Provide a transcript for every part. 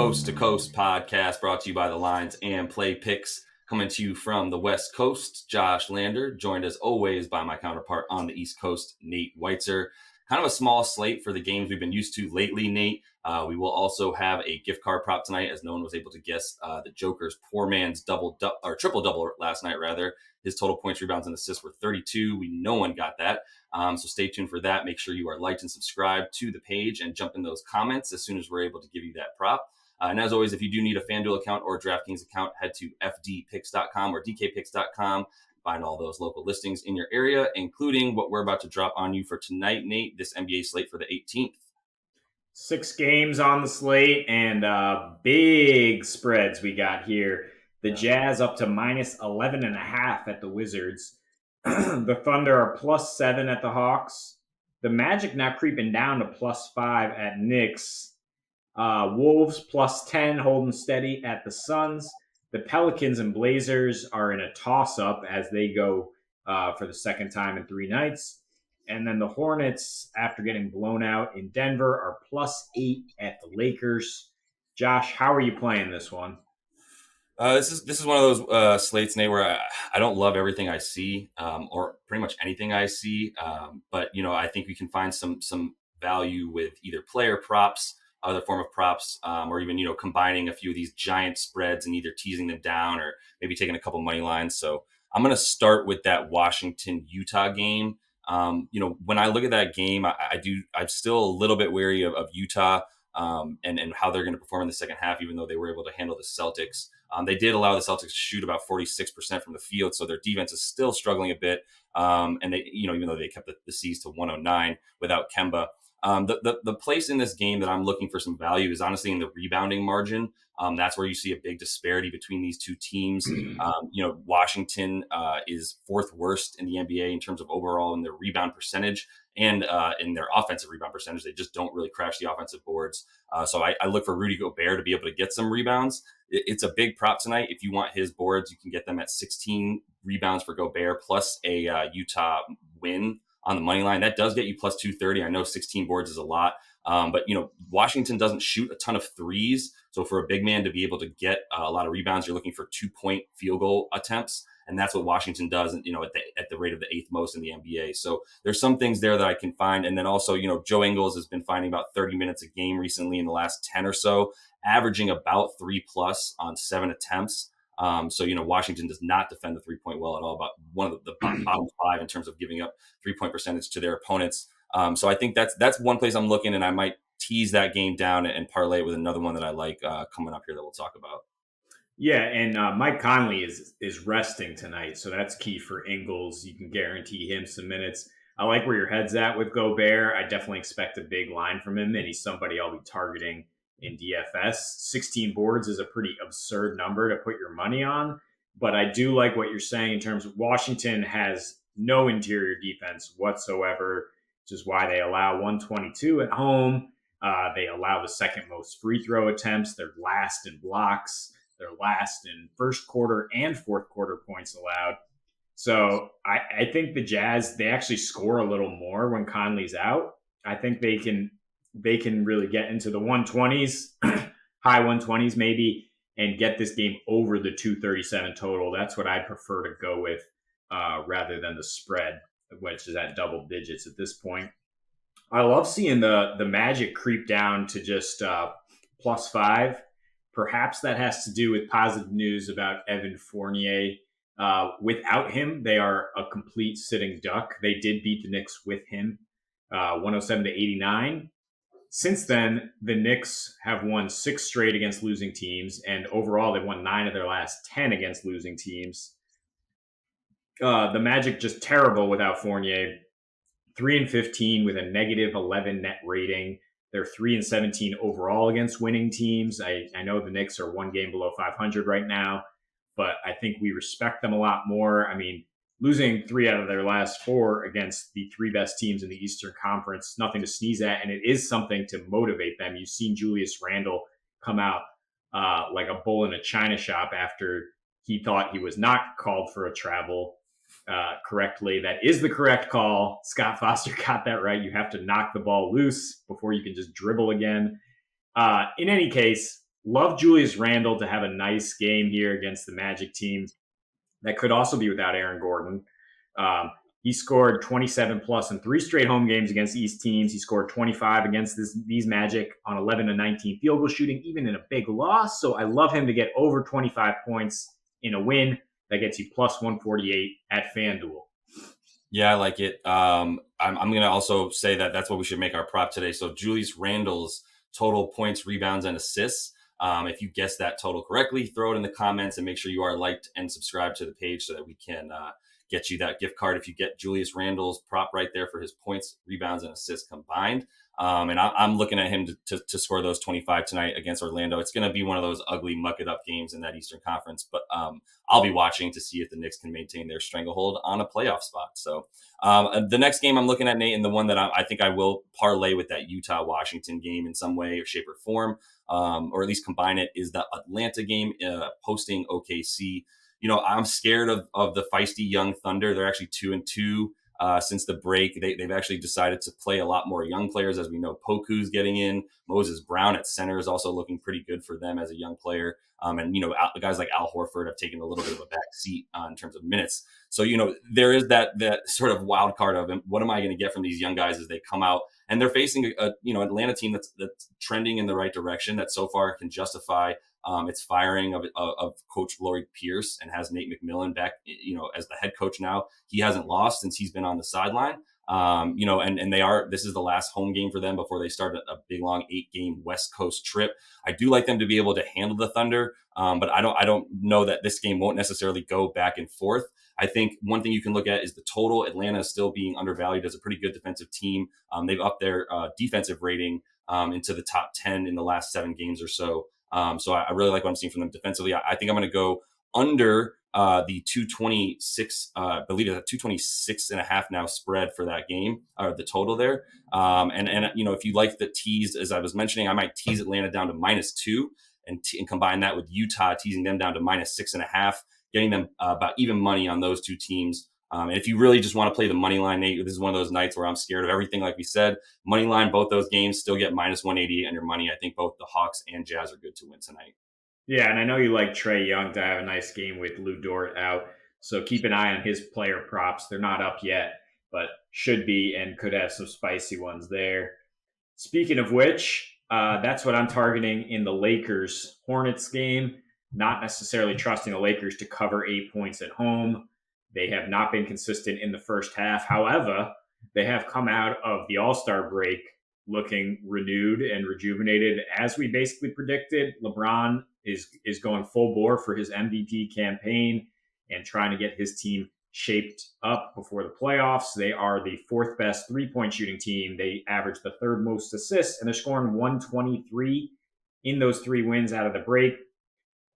Coast to Coast podcast brought to you by the Lines and Play Picks, coming to you from the West Coast. Josh Lander, joined as always by my counterpart on the East Coast, Nate Weitzer. Kind of a small slate for the games we've been used to lately, Nate. We will also have a gift card prop tonight, as no one was able to guess the Joker's poor man's triple double last night, rather. His total points, rebounds, and assists were 32. No one got that. So stay tuned for that. Make sure you are liked and subscribed to the page and jump in those comments as soon as we're able to give you that prop. And as always, if you do need a FanDuel account or a DraftKings account, head to fdpicks.com or dkpicks.com. Find all those local listings in your area, including what we're about to drop on you for tonight, Nate, this NBA slate for the 18th. 6 games on the slate and big spreads we got here. The Jazz up to minus 11.5 at the Wizards. The Thunder are plus 7 at the Hawks. The Magic now creeping down to plus 5 at Knicks. Wolves plus 10 holding steady at the Suns. The Pelicans and Blazers are in a toss-up as they go for the second time in 3 nights. And then the Hornets, after getting blown out in Denver, are plus 8 at the Lakers. Josh, how are you playing this one? This is one of those slates, Nate, where I don't love everything I see, or pretty much anything I see. But I think we can find some value with either player props, other form of props, or even combining a few of these giant spreads and either teasing them down or maybe taking a couple money lines. So I'm going to start with that Washington-Utah game. When I look at that game, I'm still a little bit wary of Utah and how they're going to perform in the second half, even though they were able to handle the Celtics. They did allow the Celtics to shoot about 46% from the field, so their defense is still struggling a bit. And they, even though they kept the C's to 109 without Kemba. The place in this game that I'm looking for some value is honestly in the rebounding margin. That's where you see a big disparity between these two teams. Washington is 4th worst in the NBA in terms of overall in their rebound percentage and in their offensive rebound percentage. They just don't really crash the offensive boards. So I look for Rudy Gobert to be able to get some rebounds. It's a big prop tonight. If you want his boards, you can get them at 16 rebounds for Gobert plus a Utah win on the money line. That does get you plus 230. I know 16 boards is a lot, but Washington doesn't shoot a ton of threes. So for a big man to be able to get a lot of rebounds, you're looking for 2-point field goal attempts. And that's what Washington does, at the rate of the 8th most in the NBA. So there's some things there that I can find. And then also, Joe Ingles has been finding about 30 minutes a game recently in the last 10 or so, averaging about 3+ on 7 attempts. So Washington does not defend the 3-point well at all, about one of the bottom 5 in terms of giving up 3-point percentage to their opponents. So I think that's one place I'm looking, and I might tease that game down and parlay it with another one that I like coming up here that we'll talk about. Yeah, and Mike Conley is resting tonight, so that's key for Ingles. You can guarantee him some minutes. I like where your head's at with Gobert. I definitely expect a big line from him, and he's somebody I'll be targeting in DFS. 16 boards is a pretty absurd number to put your money on, but I do like what you're saying in terms of Washington has no interior defense whatsoever, which is why they allow 122 at home. They allow the second most free throw attempts. They're last in blocks. They're last in first quarter and fourth quarter points allowed. So I think the Jazz, they actually score a little more when Conley's out. I think they can really get into the 120s, high 120s maybe, and get this game over the 237 total. That's what I'd prefer to go with rather than the spread, which is at double digits at this point. I love seeing the Magic creep down to just plus 5. Perhaps that has to do with positive news about Evan Fournier. Without him, they are a complete sitting duck. They did beat the Knicks with him, 107-89. Since then, the Knicks have won 6 straight against losing teams, and overall, they've won 9 of their last 10 against losing teams. The Magic just terrible without Fournier. 3-15 with a negative 11 net rating. They're 3-17 overall against winning teams. I know the Knicks are 1 game below 500 right now, but I think we respect them a lot more. I mean, losing 3 out of their last 4 against the 3 best teams in the Eastern Conference, nothing to sneeze at, and it is something to motivate them. You've seen Julius Randle come out like a bull in a china shop after he thought he was not called for a travel correctly. That is the correct call. Scott Foster got that right. You have to knock the ball loose before you can just dribble again. In any case, Love Julius Randle to have a nice game here against the Magic team that could also be without Aaron Gordon. Um, he scored 27 plus in 3 straight home games against East teams. He scored 25 against these Magic on 11 to 19 field goal shooting, even in a big loss. So I love him to get over 25 points in a win. That gets you plus 148 at FanDuel. Yeah, I like it. I'm going to also say that that's what we should make our prop today. So Julius Randle's total points, rebounds, and assists. If you guess that total correctly, throw it in the comments and make sure you are liked and subscribed to the page so that we can get you that gift card if you get Julius Randle's prop right there for his points, rebounds, and assists combined. And I'm looking at him to score those 25 tonight against Orlando. It's going to be one of those ugly muck it up games in that Eastern Conference, but I'll be watching to see if the Knicks can maintain their stranglehold on a playoff spot. So the next game I'm looking at, Nate, and the one that I think I will parlay with that Utah-Washington game in some way or shape or form, or at least combine it, is the Atlanta game hosting OKC. I'm scared of the feisty young Thunder. They're actually 2-2 since the break. They've actually decided to play a lot more young players. As we know, Poku's getting in. Moses Brown at center is also looking pretty good for them as a young player. And guys like Al Horford have taken a little bit of a back seat in terms of minutes. So, there is that sort of wild card of what am I going to get from these young guys as they come out? And they're facing a Atlanta team that's trending in the right direction, that so far can justify its firing of Coach Lloyd Pierce and has Nate McMillan back, as the head coach now. He hasn't lost since he's been on the sideline. And this is the last home game for them before they start a big long 8-game West Coast trip. I do like them to be able to handle the Thunder, but I don't know that this game won't necessarily go back and forth. I think one thing you can look at is the total. Atlanta is still being undervalued as a pretty good defensive team. They've upped their defensive rating into the top 10 in the last 7 games or so. So I really like what I'm seeing from them defensively. I think I'm going to go under the 226, I believe it's a 226 and a half now spread for that game, or the total there. And if you like the tease, as I was mentioning, I might tease Atlanta down to -2 and combine that with Utah, teasing them down to -6.5, getting them about even money on those two teams. And if you really just want to play the money line, Nate, this is one of those nights where I'm scared of everything. Like we said, money line, both those games still get -188 on your money. I think both the Hawks and Jazz are good to win tonight. Yeah, and I know you like Trae Young to have a nice game with Lou Dort out. So keep an eye on his player props. They're not up yet, but should be and could have some spicy ones there. Speaking of which, that's what I'm targeting in the Lakers Hornets game. Not necessarily trusting the Lakers to cover 8 points at home. They have not been consistent in the first half. However, they have come out of the All-Star break looking renewed and rejuvenated. As we basically predicted, LeBron is going full bore for his MVP campaign and trying to get his team shaped up before the playoffs. They are the 4th best 3-point shooting team. They average the 3rd most assists, and they're scoring 123 in those 3 wins out of the break.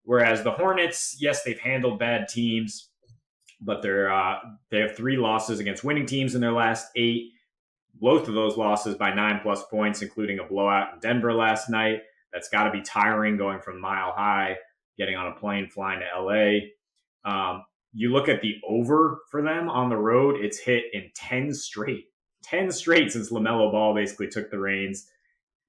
Whereas the Hornets, yes, they've handled bad teams, but they have 3 losses against winning teams in their last 8. Both of those losses by 9+ points, including a blowout in Denver last night. That's got to be tiring, going from Mile High, getting on a plane, flying to LA. You look at the over for them on the road, it's hit in 10 straight. 10 straight since LaMelo Ball basically took the reins.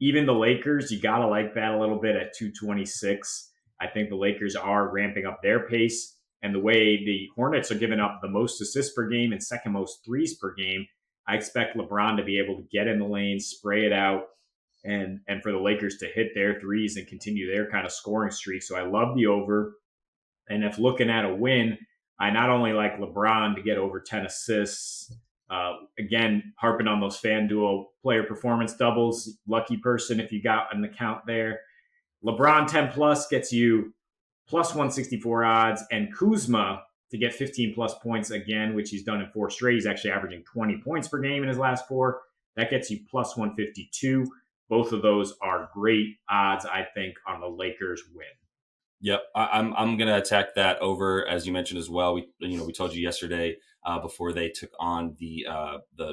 Even the Lakers, you got to like that a little bit at 226. I think the Lakers are ramping up their pace. And the way the Hornets are giving up the most assists per game and second most threes per game, I expect LeBron to be able to get in the lane, spray it out, and for the Lakers to hit their threes and continue their kind of scoring streak. So I love the over. And if looking at a win, I not only like LeBron to get over 10 assists, again, harping on those FanDuel player performance doubles, lucky person if you got an account there. LeBron 10 plus gets you plus 164 odds, and Kuzma to get 15+ points again, which he's done in 4 straight. He's actually averaging 20 points per game in his last 4. That gets you plus 152. Both of those are great odds, I think, on the Lakers win. Yep, I'm going to attack that over, as you mentioned as well. We told you yesterday before they took on the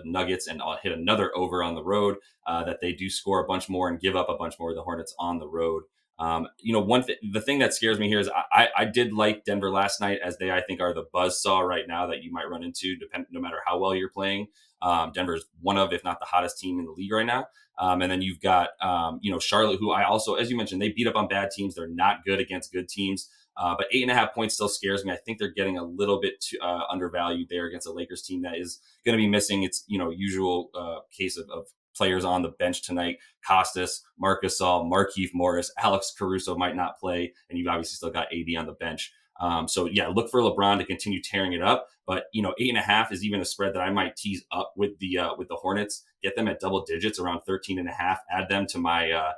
Nuggets and hit another over on the road that they do score a bunch more and give up a bunch more of the Hornets on the road. The thing that scares me here is I did like Denver last night, as they, I think, are the buzzsaw right now that you might run into, no matter how well you're playing. Denver's one of, if not the hottest team in the league right now. And then you've got, Charlotte, who I also, as you mentioned, they beat up on bad teams. They're not good against good teams. But 8.5 points still scares me. I think they're getting a little bit undervalued there against a Lakers team that is going to be missing its usual case of players on the bench tonight. Costas, Marcus Gasol, Markieff Morris, Alex Caruso might not play, and you've obviously still got AD on the bench. So yeah, look for LeBron to continue tearing it up. But 8.5 is even a spread that I might tease up with the Hornets. Get them at double digits, around 13.5. Add them to my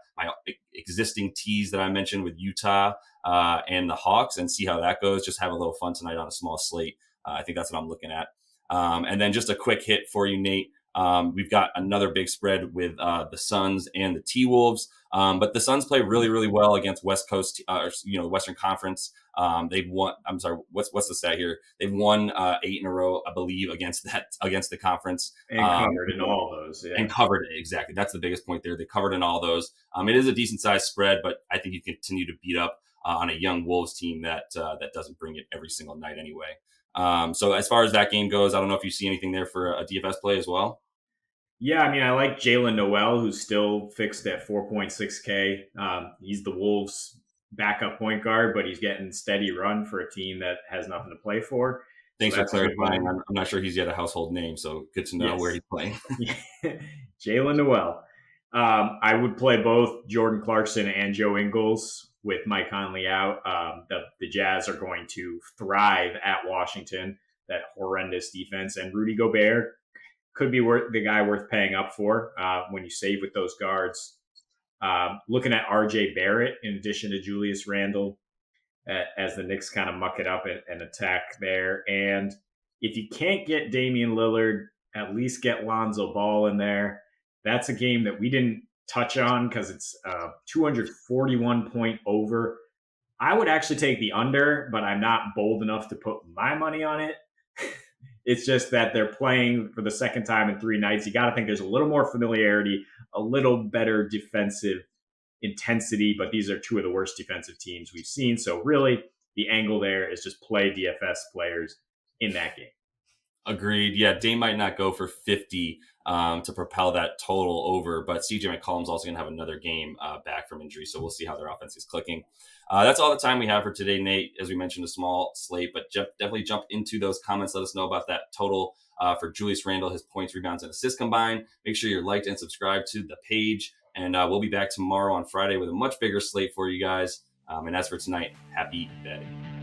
existing tease that I mentioned with Utah and the Hawks, and see how that goes. Just have a little fun tonight on a small slate. I think that's what I'm looking at. And then just a quick hit for you, Nate. We've got another big spread with the Suns and the T-Wolves. But the Suns play really, really well against West Coast, Western Conference. They've won. I'm sorry. What's the stat here? They've won 8 in a row, I believe, against the conference. And covered in all those. Yeah. And covered, exactly. That's the biggest point there. They covered in all those. It is a decent sized spread, but I think you continue to beat up on a young Wolves team that doesn't bring it every single night anyway. So as far as that game goes, I don't know if you see anything there for a DFS play as well. Yeah, I like Jalen Noel, who's still fixed at 4.6K. He's the Wolves' backup point guard, but he's getting steady run for a team that has nothing to play for. Thanks for clarifying. I'm not sure he's yet a household name, so good to know where he's playing. Jalen Noel. I would play both Jordan Clarkson and Joe Ingles with Mike Conley out. The Jazz are going to thrive at Washington, that horrendous defense, and Rudy Gobert could be the guy worth paying up for when you save with those guards. Looking at RJ Barrett in addition to Julius Randle as the Knicks kind of muck it up and attack there. And if you can't get Damian Lillard, at least get Lonzo Ball in there. That's a game that we didn't touch on because it's 241 point over. I would actually take the under, but I'm not bold enough to put my money on it. It's just that they're playing for the second time in 3 nights. You got to think there's a little more familiarity, a little better defensive intensity, but these are 2 of the worst defensive teams we've seen. So really, the angle there is just play DFS players in that game. Agreed. Yeah, Dame might not go for 50 to propel that total over, but CJ McCollum's also going to have another game back from injury, so we'll see how their offense is clicking. That's all the time we have for today, Nate. As we mentioned, a small slate, but definitely jump into those comments. Let us know about that total for Julius Randle, his points, rebounds, and assists combined. Make sure you're liked and subscribed to the page, and we'll be back tomorrow on Friday with a much bigger slate for you guys. And as for tonight, happy betting.